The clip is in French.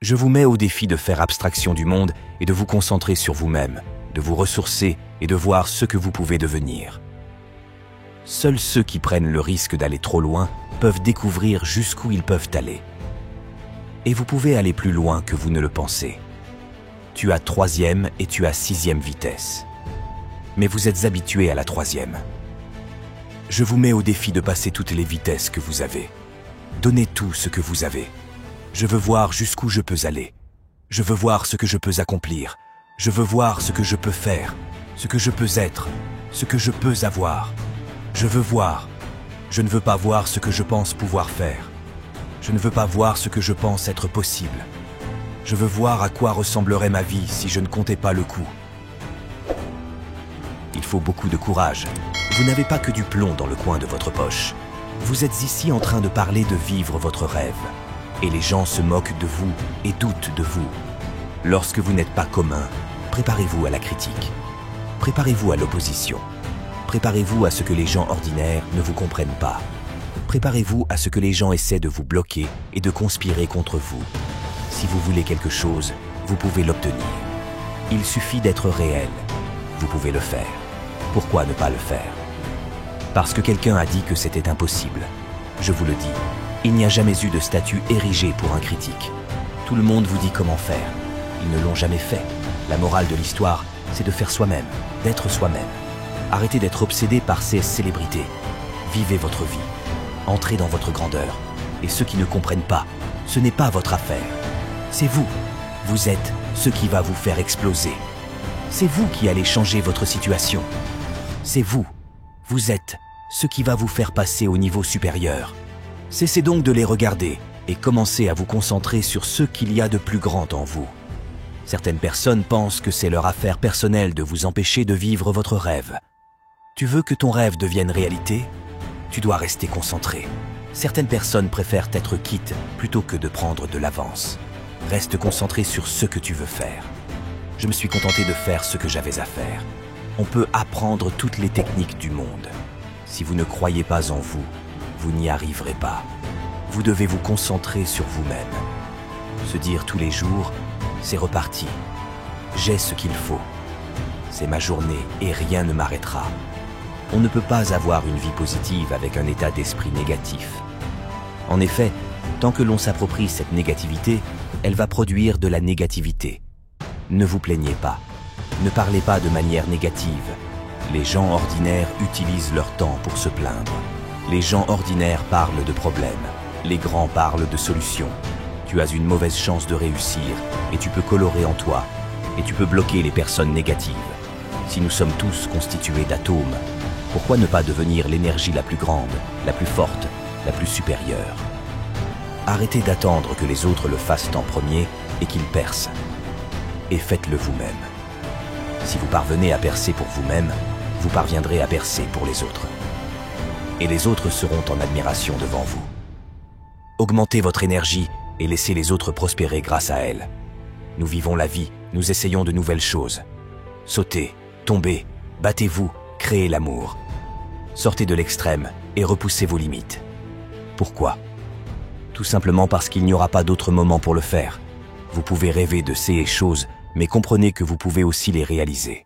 Je vous mets au défi de faire abstraction du monde et de vous concentrer sur vous-même, de vous ressourcer et de voir ce que vous pouvez devenir. Seuls ceux qui prennent le risque d'aller trop loin peuvent découvrir jusqu'où ils peuvent aller. Et vous pouvez aller plus loin que vous ne le pensez. Tu as 3e et tu as 6e vitesse. Mais vous êtes habitué à la 3e. Je vous mets au défi de passer toutes les vitesses que vous avez. Donnez tout ce que vous avez. Je veux voir jusqu'où je peux aller. Je veux voir ce que je peux accomplir. Je veux voir ce que je peux faire, ce que je peux être, ce que je peux avoir. Je veux voir. Je ne veux pas voir ce que je pense pouvoir faire. Je ne veux pas voir ce que je pense être possible. Je veux voir à quoi ressemblerait ma vie si je ne comptais pas le coup. Il faut beaucoup de courage. Vous n'avez pas que du plomb dans le coin de votre poche. Vous êtes ici en train de parler de vivre votre rêve. Et les gens se moquent de vous et doutent de vous. Lorsque vous n'êtes pas commun, préparez-vous à la critique. Préparez-vous à l'opposition. Préparez-vous à ce que les gens ordinaires ne vous comprennent pas. Préparez-vous à ce que les gens essaient de vous bloquer et de conspirer contre vous. Si vous voulez quelque chose, vous pouvez l'obtenir. Il suffit d'être réel. Vous pouvez le faire. Pourquoi ne pas le faire? Parce que quelqu'un a dit que c'était impossible. Je vous le dis, il n'y a jamais eu de statue érigée pour un critique. Tout le monde vous dit comment faire. Ils ne l'ont jamais fait. La morale de l'histoire, c'est de faire soi-même, d'être soi-même. Arrêtez d'être obsédé par ces célébrités. Vivez votre vie. Entrez dans votre grandeur. Et ceux qui ne comprennent pas, ce n'est pas votre affaire. C'est vous. Vous êtes ce qui va vous faire exploser. C'est vous qui allez changer votre situation. C'est vous. Vous êtes ce qui va vous faire passer au niveau supérieur. Cessez donc de les regarder et commencez à vous concentrer sur ce qu'il y a de plus grand en vous. Certaines personnes pensent que c'est leur affaire personnelle de vous empêcher de vivre votre rêve. Tu veux que ton rêve devienne réalité? Tu dois rester concentré. Certaines personnes préfèrent être quittes plutôt que de prendre de l'avance. Reste concentré sur ce que tu veux faire. Je me suis contenté de faire ce que j'avais à faire. On peut apprendre toutes les techniques du monde. Si vous ne croyez pas en vous, vous n'y arriverez pas. Vous devez vous concentrer sur vous-même. Se dire tous les jours, c'est reparti. J'ai ce qu'il faut. C'est ma journée et rien ne m'arrêtera. On ne peut pas avoir une vie positive avec un état d'esprit négatif. En effet, tant que l'on s'approprie cette négativité, elle va produire de la négativité. Ne vous plaignez pas. Ne parlez pas de manière négative. Les gens ordinaires utilisent leur temps pour se plaindre. Les gens ordinaires parlent de problèmes. Les grands parlent de solutions. Tu as une mauvaise chance de réussir et tu peux colorer en toi. Et tu peux bloquer les personnes négatives. Si nous sommes tous constitués d'atomes, pourquoi ne pas devenir l'énergie la plus grande, la plus forte, la plus supérieure? Arrêtez d'attendre que les autres le fassent en premier et qu'ils percent. Et faites-le vous-même. Si vous parvenez à percer pour vous-même, vous parviendrez à percer pour les autres. Et les autres seront en admiration devant vous. Augmentez votre énergie et laissez les autres prospérer grâce à elle. Nous vivons la vie, nous essayons de nouvelles choses. Sautez, tombez, battez-vous, créez l'amour. Sortez de l'extrême et repoussez vos limites. Pourquoi? Tout simplement parce qu'il n'y aura pas d'autre moment pour le faire. Vous pouvez rêver de ces choses, mais comprenez que vous pouvez aussi les réaliser.